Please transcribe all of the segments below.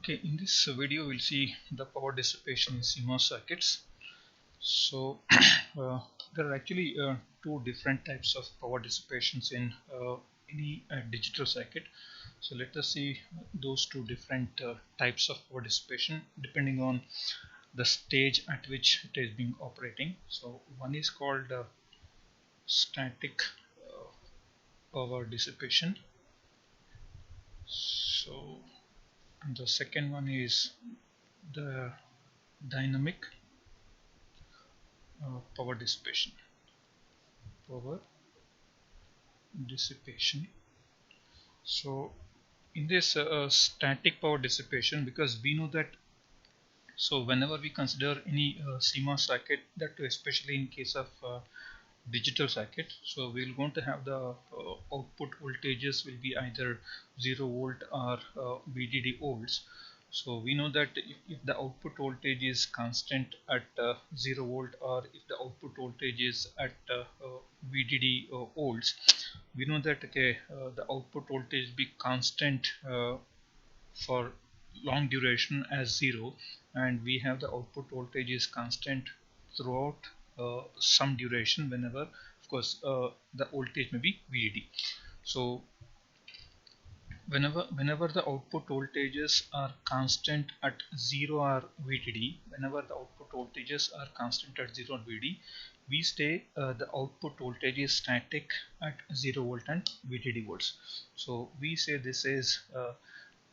Okay, in this video we'll see the power dissipation in CMOS circuits. So there are actually two different types of power dissipations in any digital circuit. So let us see those two different types of power dissipation depending on the stage at which it is being operating. So one is called static power dissipation. So and the second one is the dynamic power dissipation. So in this static power dissipation, because we know that, so whenever we consider any CMOS circuit, that too especially in case of digital circuit, so we're going to have the output voltages will be either 0 volt or VDD volts. So we know that if the output voltage is constant at 0 volt, or if the output voltage is at VDD volts, we know that okay, the output voltage be constant for long duration as 0, and we have the output voltage is constant throughout some duration whenever, of course, the voltage may be VDD. So whenever the output voltages are constant at 0 or VDD, whenever the output voltages are constant at 0 or VDD, we say the output voltage is static at 0 volt and VDD volts. So we say this is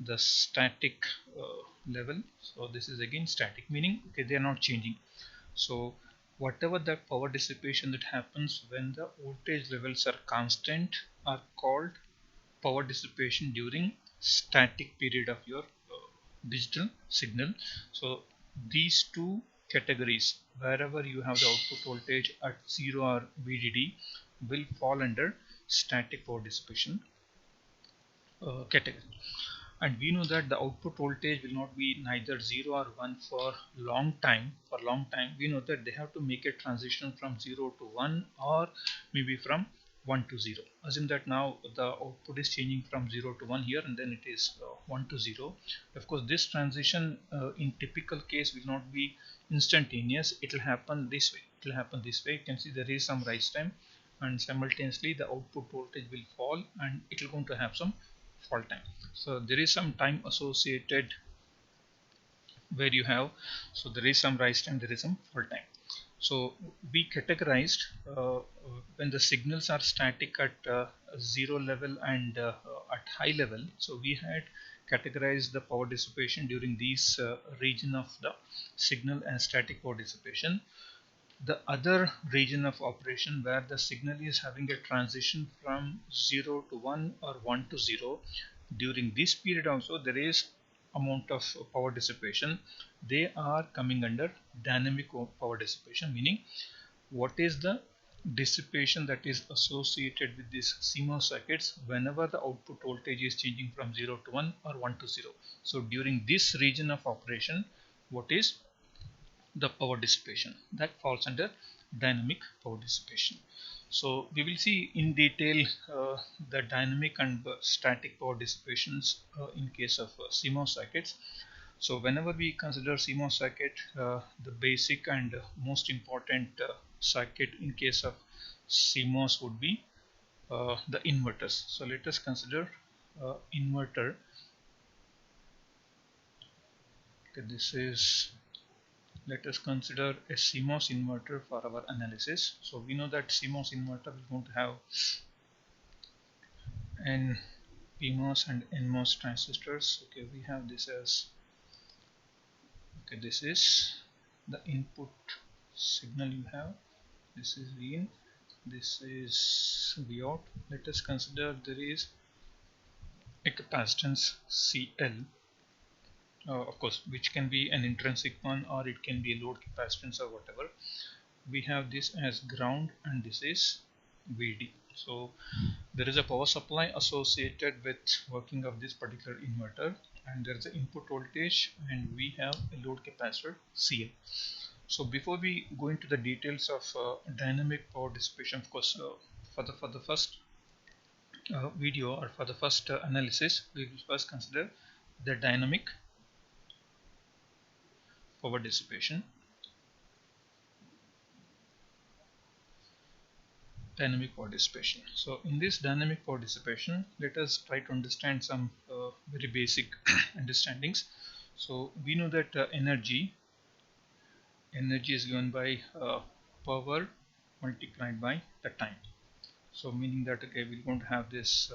the static level. So this is again static, meaning okay, they are not changing. So whatever that power dissipation that happens when the voltage levels are constant are called power dissipation during static period of your digital signal. So these two categories, wherever you have the output voltage at 0 or VDD, will fall under static power dissipation category. And we know that the output voltage will not be neither 0 or 1 for long time. For long time, we know that they have to make a transition from 0 to 1, or maybe from 1 to 0. Assume that now the output is changing from 0 to 1 here, and then it is 1 to 0. Of course, this transition in typical case will not be instantaneous. It will happen this way. It will happen this way. You can see there is some rise time, and simultaneously the output voltage will fall, and it will going to have some fall time. So there is some time associated where you have, so there is some rise time, there is some fall time. So we categorized when the signals are static at 0 level and at high level. So we had categorized the power dissipation during these region of the signal and static power dissipation. The other region of operation where the signal is having a transition from 0 to 1 or 1 to 0, during this period also there is amount of power dissipation. They are coming under dynamic power dissipation, meaning what is the dissipation that is associated with these CMOS circuits whenever the output voltage is changing from 0 to 1 or 1 to 0. So during this region of operation, what is the power dissipation? That falls under dynamic power dissipation. So we will see in detail the dynamic and static power dissipations in case of CMOS circuits. So whenever we consider CMOS circuit, the basic and most important circuit in case of CMOS would be the inverters. So let us consider inverter. Okay, this is, let us consider a CMOS inverter for our analysis. So we know that CMOS inverter is going to have n PMOS and NMOS transistors. Okay, we have this as, okay, this is the input signal you have. This is V in, this is V out. Let us consider there is a capacitance CL. Of course, which can be an intrinsic one, or it can be a load capacitance or whatever. We have this as ground, and this is VD. So there is a power supply associated with working of this particular inverter, and there is an input voltage, and we have a load capacitor CL. So before we go into the details of dynamic power dissipation, of course, for the first video or for the first analysis, we will first consider the dynamic power dissipation. Dynamic power dissipation. So in this dynamic power dissipation, let us try to understand some very basic understandings. So we know that energy is given by power multiplied by the time. So meaning that, okay, we're going to have this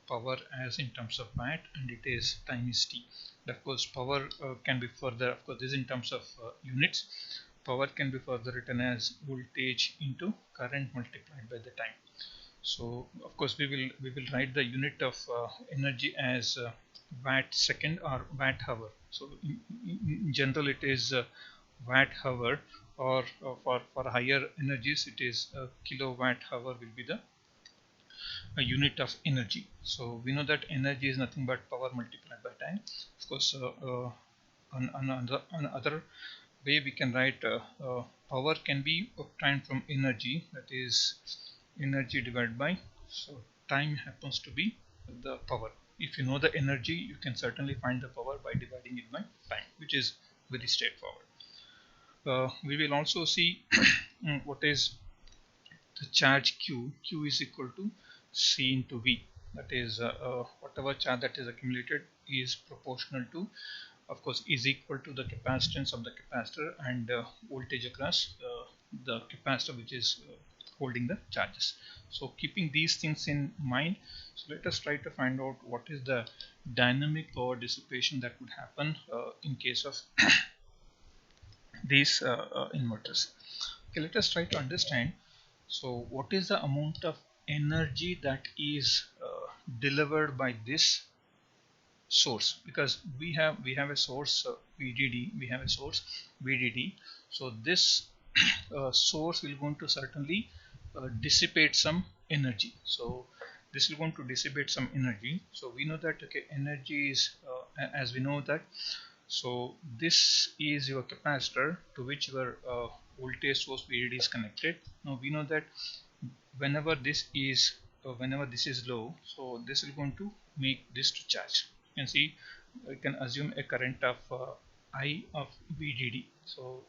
power as in terms of watt, and it is time is t. And of course power can be further, of course this is in terms of units. Power can be further written as voltage into current multiplied by the time. So of course we will write the unit of energy as watt second or watt hour. So in general it is watt hour, or for higher energies it is kilowatt hour will be the unit of energy. So we know that energy is nothing but power multiplied by time. Of course on other way we can write power can be obtained from energy, that is energy divided by, so time happens to be the power. If you know the energy, you can certainly find the power by dividing it by time, which is very straightforward. We will also see what is the charge Q. Q is equal to C into V. That is whatever charge that is accumulated is proportional to, of course, is equal to the capacitance of the capacitor and voltage across the capacitor which is holding the charges. So keeping these things in mind, so let us try to find out what is the dynamic power dissipation that would happen in case of these inverters. Okay, let us try to understand. So what is the amount of energy that is delivered by this source? Because we have a source VDD, we have a source VDD. So this source will going to certainly dissipate some energy. So this is going to dissipate some energy. So we know that, okay, energy is as we know that, so this is your capacitor to which your voltage source VDD is connected. Now we know that whenever this is low, so this is going to make this to charge. You can see, we can assume a current of I of VDD. So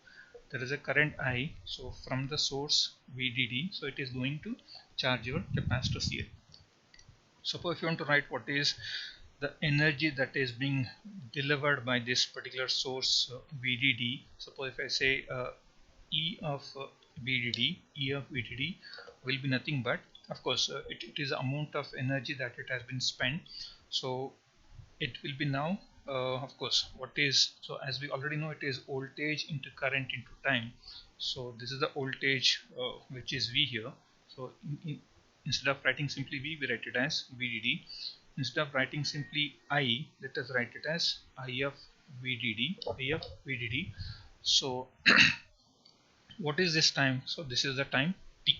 there is a current I, so from the source VDD, so it is going to charge your capacitor CL. Suppose if you want to write what is the energy that is being delivered by this particular source VDD, suppose if I say E of VDD will be nothing but, of course it is the amount of energy that it has been spent. So it will be now of course what is, so as we already know, it is voltage into current into time. So this is the voltage which is V here. So instead of writing simply V, we write it as VDD. Instead of writing simply I, let us write it as I of VDD. So what is this time? So this is the time T.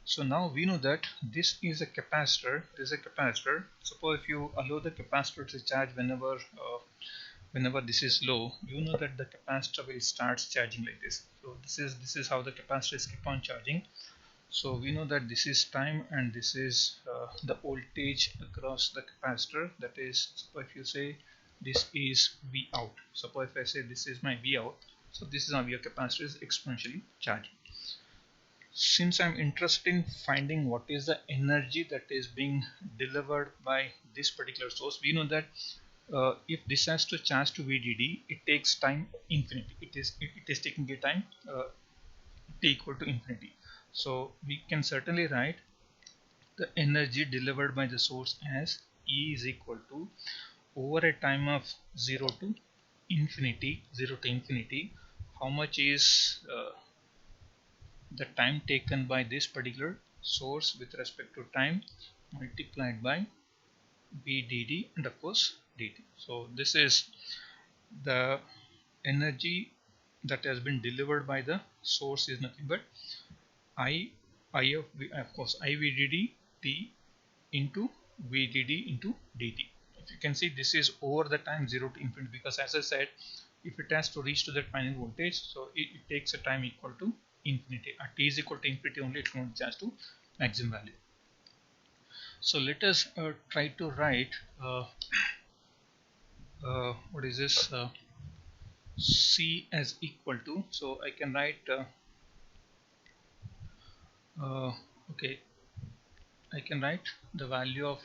So now we know that this is a capacitor. Suppose if you allow the capacitor to charge whenever this is low, you know that the capacitor will start charging like this. So this is how the capacitors keep on charging. So we know that this is time and this is the voltage across the capacitor. That is, suppose if you say this is V out. Suppose if I say this is my V out. So this is how your capacitor is exponentially charging. Since I'm interested in finding what is the energy that is being delivered by this particular source, we know that if this has to charge to VDD, it takes time infinity. It is taking a time t equal to infinity. So we can certainly write the energy delivered by the source as E is equal to, over a time of 0 to infinity, how much is the time taken by this particular source with respect to time multiplied by VDD and of course dt. So this is the energy that has been delivered by the source is nothing but I of course I VDD T into VDD into dt. If you can see, this is over the time 0 to infinity, because as I said, if it has to reach to that final voltage, so it takes a time equal to infinity. At t is equal to infinity only, it won't charge to maximum value. So let us try to write what is this C as equal to, so I can write okay, I can write the value of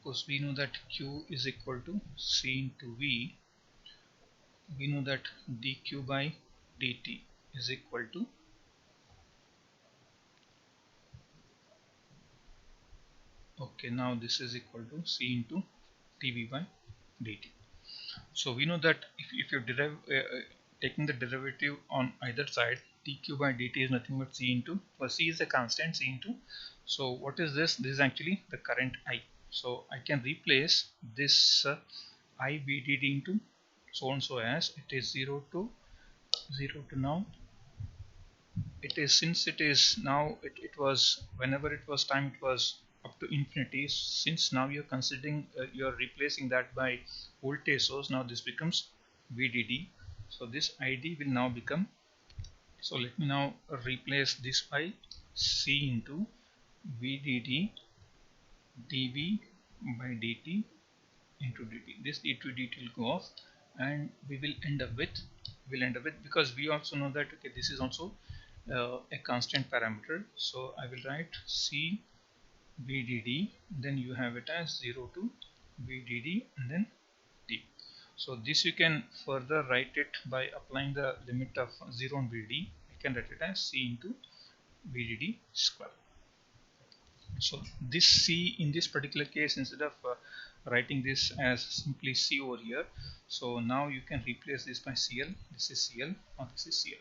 course we know that Q is equal to C into V. We know that dq by dt is equal to, okay, now this is equal to C into dv by dt. So we know that if you derive taking the derivative on either side, dq by dt is nothing but C into, well, C is a constant, C into, so what is this? This is actually the current I. So I can replace this I VDD into so and so as it is 0 to now. It is, since it is now, it was whenever it was time, it was up to infinity. Since now you're considering you're replacing that by voltage source, now this becomes VDD. So this ID will now become, so let me now replace this by C into VDD dV by dt into dt. This d to dt will go off, and we will end up with, because we also know that, okay, this is also a constant parameter. So I will write C VDD, then you have it as 0 to VDD and then d. So this you can further write it by applying the limit of 0 on VDD. I can write it as C into VDD square. So this C in this particular case, instead of writing this as simply C over here, so now you can replace this by CL. This is CL or this is CL.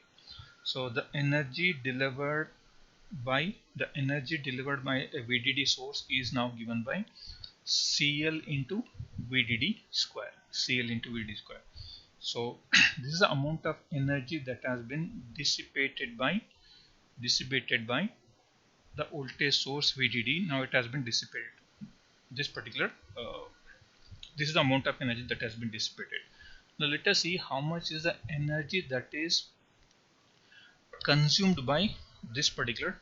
So the energy delivered by a VDD source is now given by CL into VDD square. CL into VDD square. So this is the amount of energy that has been dissipated by the voltage source VDD. Now it has been dissipated. This particular this is the amount of energy that has been dissipated. Now let us see how much is the energy that is consumed by this particular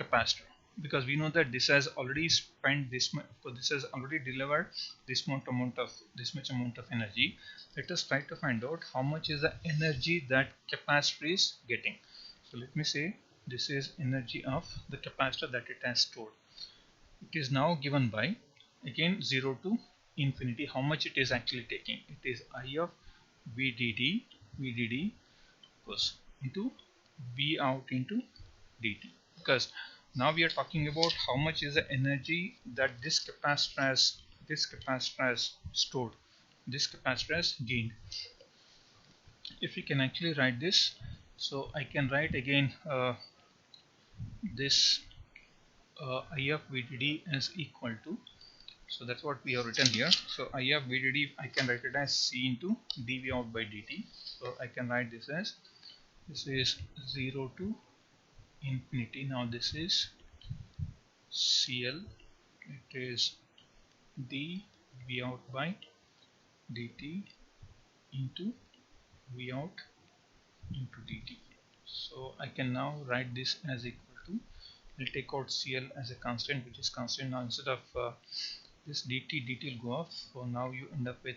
capacitor, because we know that this has already spent this much, so this has already delivered this much amount of energy. Let us try to find out how much is the energy that capacitor is getting. So let me say this is energy of the capacitor that it has stored. It is now given by, again, 0 to infinity, how much it is actually taking. It is I of VDD goes into V out into dt, because now we are talking about how much is the energy that this capacitor has stored, this capacitor has gained. If we can actually write this, so I can write again this I of VDD is equal to, so that's what we have written here. So I of VDD, I can write it as C into dV out by dt. So I can write this as, this is 0 to infinity. Now this is CL, it is dV out by dt into V out into dt. So I can now write this as equal to, we'll take out CL as a constant, which is constant. Now instead of this dt will go off, so now you end up with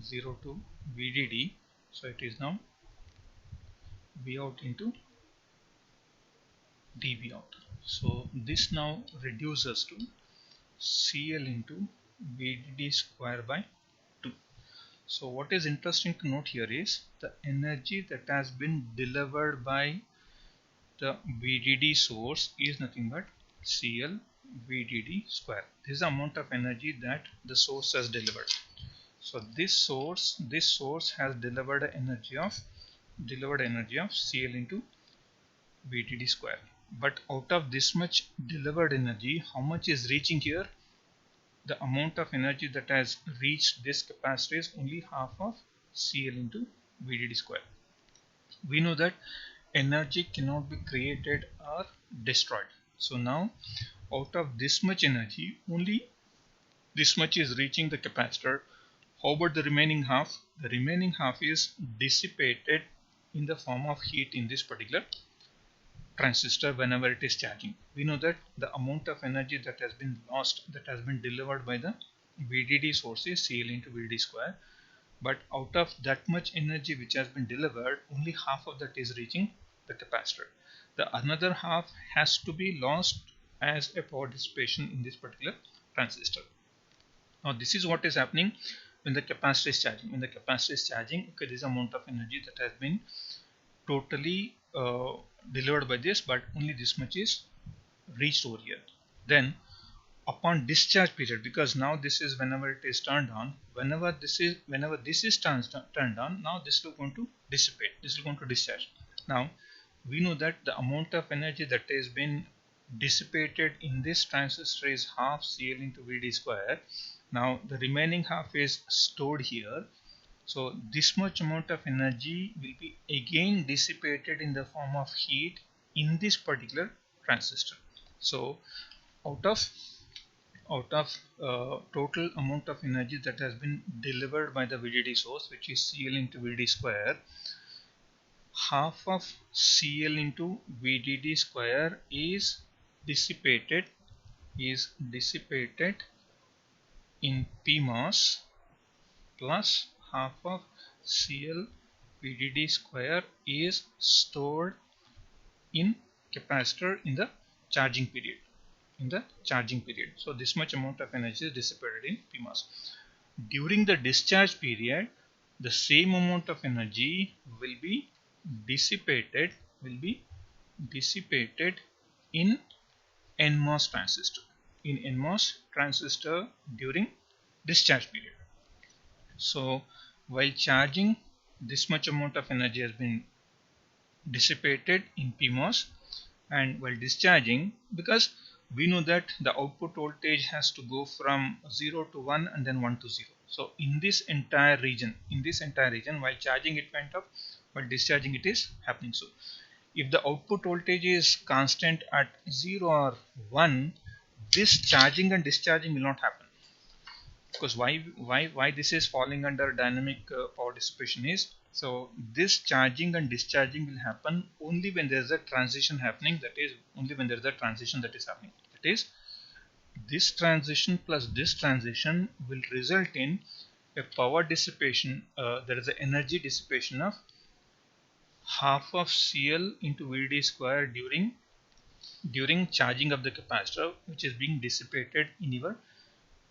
0 to VDD. So it is now V out into dV out. So this now reduces to CL into VDD square by 2. So what is interesting to note here is the energy that has been delivered by the VDD source is nothing but CL VDD square. This is the amount of energy that the source has delivered. So this source has delivered energy of CL into VDD square. But out of this much delivered energy, how much is reaching here? The amount of energy that has reached this capacitor is only half of CL into VDD square. We know that energy cannot be created or destroyed. So now out of this much energy, only this much is reaching the capacitor. How about the remaining half? The remaining half is dissipated in the form of heat in this particular transistor whenever it is charging. We know that the amount of energy that has been lost, that has been delivered by the VDD source is CL into VDD square, but out of that much energy which has been delivered, only half of that is reaching the capacitor. The another half has to be lost as a power dissipation in this particular transistor. Now this is what is happening when the capacitor is charging. When the capacitor is charging, okay, this amount of energy that has been totally delivered by this, but only this much is reached over here. Then upon discharge period, because now this is whenever it is turned on, whenever this is turned on, now this is going to dissipate, this is going to discharge. Now we know that the amount of energy that has been dissipated in this transistor is half CL into VD square. Now the remaining half is stored here, so this much amount of energy will be again dissipated in the form of heat in this particular transistor. So out of total amount of energy that has been delivered by the VDD source, which is CL into VDD square, half of CL into VDD square is dissipated in PMOS, plus half of CL VDD square is stored in capacitor in the charging period. So this much amount of energy is dissipated in PMOS. During the discharge period, the same amount of energy will be dissipated in NMOS transistor during discharge period. So while charging, this much amount of energy has been dissipated in PMOS, and while discharging, because we know that the output voltage has to go from 0 to 1 and then 1 to 0. So in this entire region, while charging it went up, while discharging it is happening. So if the output voltage is constant at 0 or 1, this charging and discharging will not happen. Because why this is falling under dynamic power dissipation is, so this charging and discharging will happen only when there is a transition happening. That is, only when there is a transition that is happening. That is, this transition plus this transition will result in a power dissipation. There is an energy dissipation of half of CL into VD square during charging of the capacitor, which is being dissipated in your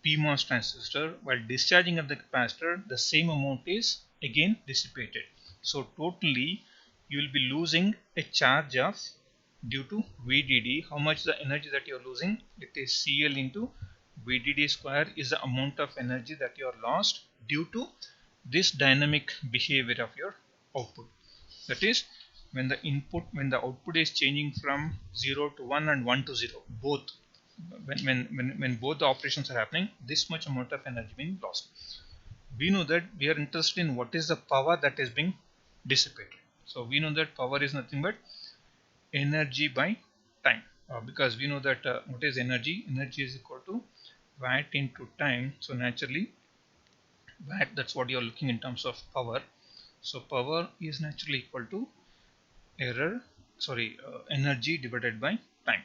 PMOS transistor. While discharging of the capacitor, the same amount is again dissipated. So totally you will be losing a charge of, due to VDD, how much the energy that you are losing? It is CL into VDD square is the amount of energy that you are lost due to this dynamic behavior of your output. That is, when the output is changing from 0 to 1 and 1 to 0, both, when both the operations are happening, this much amount of energy being lost. We know that we are interested in what is the power that is being dissipated. So we know that power is nothing but energy by time, because we know that what is energy? Energy is equal to watt into time. So naturally, watt, that's what you are looking in terms of power. So power is naturally equal to energy divided by time.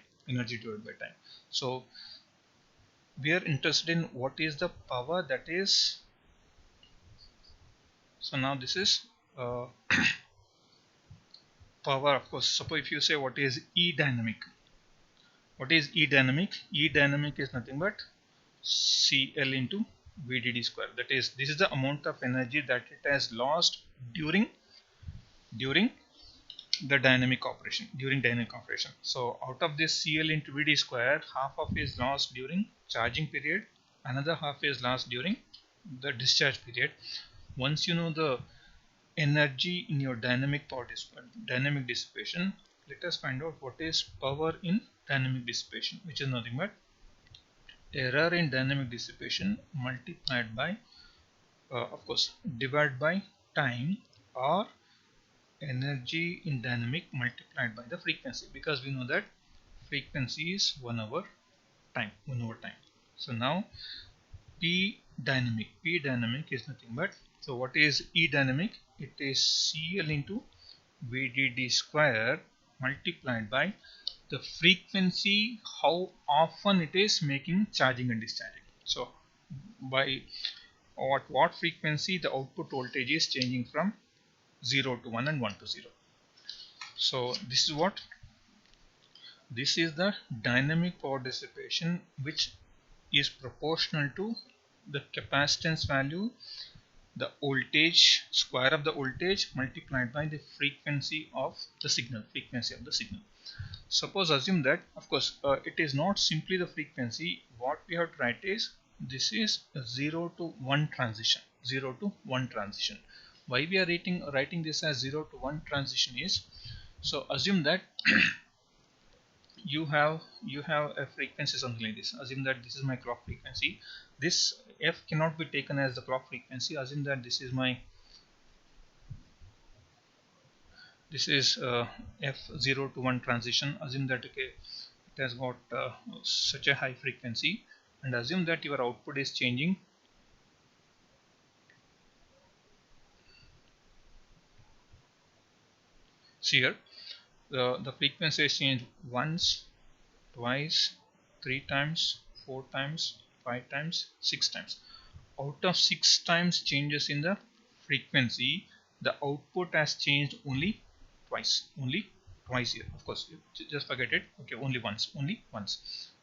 So we are interested in what is the power that is. So now this is power. Of course, suppose if you say what is E dynamic. What is E dynamic? E dynamic is nothing but CL into VDD square. That is, this is the amount of energy that it has lost during the dynamic operation. So out of this CL into VD square, half of is lost during charging period, another half is lost during the discharge period. Once you know the energy in your dynamic dissipation, let us find out what is power in dynamic dissipation, which is nothing but error in dynamic dissipation multiplied by of course divided by time, or energy in dynamic multiplied by the frequency, because we know that frequency is 1 over time. So now P dynamic is nothing but, so what is E dynamic? It is CL into VDD square multiplied by the frequency, how often it is making charging and discharging. So by what frequency the output voltage is changing from 0 to 1 and 1 to 0. So this is the dynamic power dissipation, which is proportional to the capacitance value, the voltage, square of the voltage multiplied by the frequency of the signal, Suppose assume that, of course, it is not simply the frequency. What we have to write is, this is a 0 to 1 transition. Why we are writing this as 0 to 1 transition is, so assume that you have a frequency something like this. Assume that this is my clock frequency. This f cannot be taken as the clock frequency. Assume that this is f0 to 1 transition. Assume that, okay, it has got such a high frequency, and assume that your output is changing. See here, the frequency is changed once, twice, 3 times, 4 times, 5 times, 6 times. Out of 6 times changes in the frequency, the output has changed only twice here. Of course, just forget it. Okay, only once.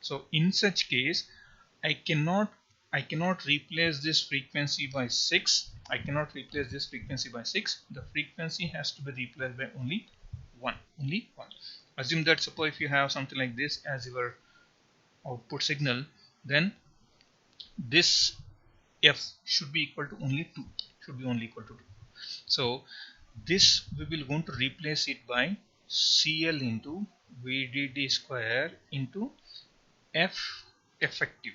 So in such case, I cannot replace this frequency by 6. The frequency has to be replaced by only one. Assume that, suppose if you have something like this as your output signal, then this f should be equal to only 2. So this we will going to replace it by CL into VDD square into f effective,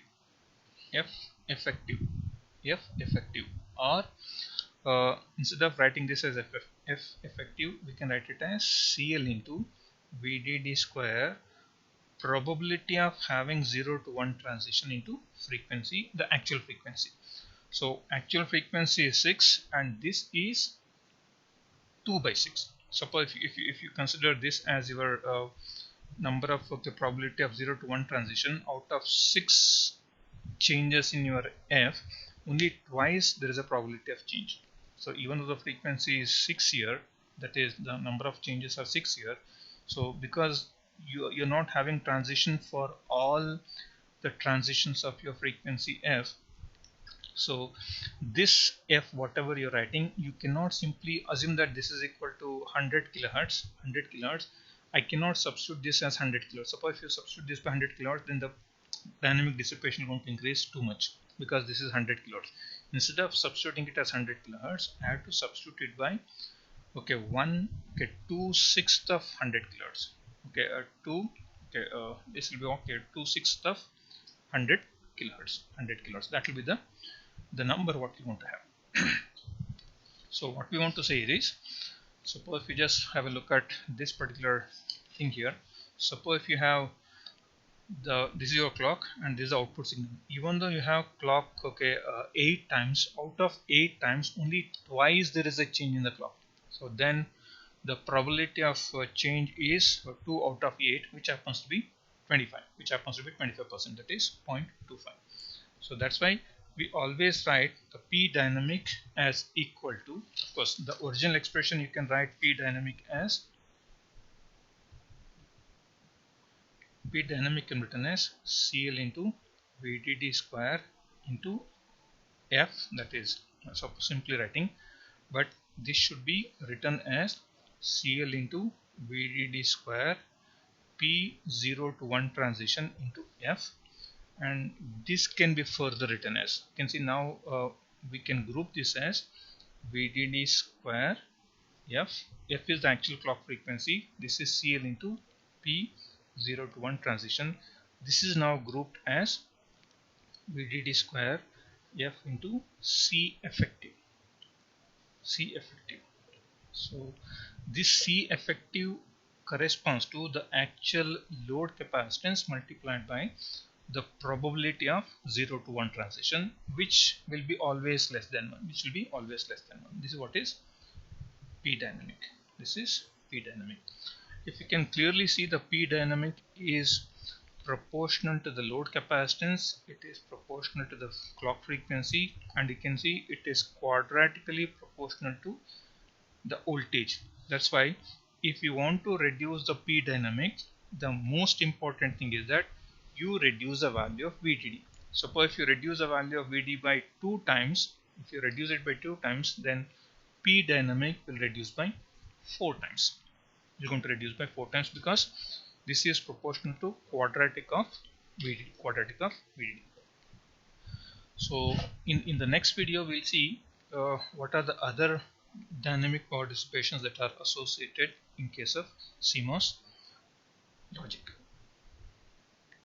or instead of writing this as f effective, we can write it as CL into VDD square, probability of having 0 to 1 transition into frequency, the actual frequency. So actual frequency is 6, and this is 2 by 6. Suppose if you consider this as your number of the probability of 0 to 1 transition, out of 6 changes in your f, only twice there is a probability of change. So even though the frequency is 6 here, that is the number of changes are 6 here. So because you're not having transition for all the transitions of your frequency f, so this f whatever you're writing, you cannot simply assume that this is equal to 100 kilohertz. I cannot substitute this as 100 kilohertz. Suppose if you substitute this by 100 kilohertz, then the dynamic dissipation is going to increase too much, because this is 100 kilohertz. Instead of substituting it as 100 kilohertz, I have to substitute it by 2/6 of 100 kilohertz. This will be 2/6 of 100 kilohertz. That will be the number what we want to have. So what we want to say is, suppose we just have a look at this particular thing here. Suppose if you have this is your clock and this is the output signal. Even though you have clock 8 times, out of 8 times only twice there is a change in the clock. So then the probability of change is 2 out of 8, which happens to be 25%, that is 0.25. So that's why we always write the P dynamic as equal to, of course, the original expression you can write P dynamic can written as CL into VDD square into F, that is simply writing, but this should be written as CL into VDD square P0 to 1 transition into F, and this can be further written as, you can see now we can group this as VDD square F. F is the actual clock frequency. This is CL into P0 to 1 transition. This is now grouped as VDD square F into C effective. So this C effective corresponds to the actual load capacitance multiplied by the probability of 0 to 1 transition, which will be always less than 1. This is what is P dynamic. If you can clearly see, the P dynamic is proportional to the load capacitance, it is proportional to the clock frequency, and you can see it is quadratically proportional to the voltage. That's why if you want to reduce the P dynamic, the most important thing is that you reduce the value of VDD. Suppose if you reduce the value of VD by 2 times, if you reduce it by 2 times, then P dynamic will reduce by 4 times. You're going to reduce by 4 times because this is proportional to quadratic of VDD. So in the next video we'll see what are the other dynamic power dissipations that are associated in case of CMOS logic.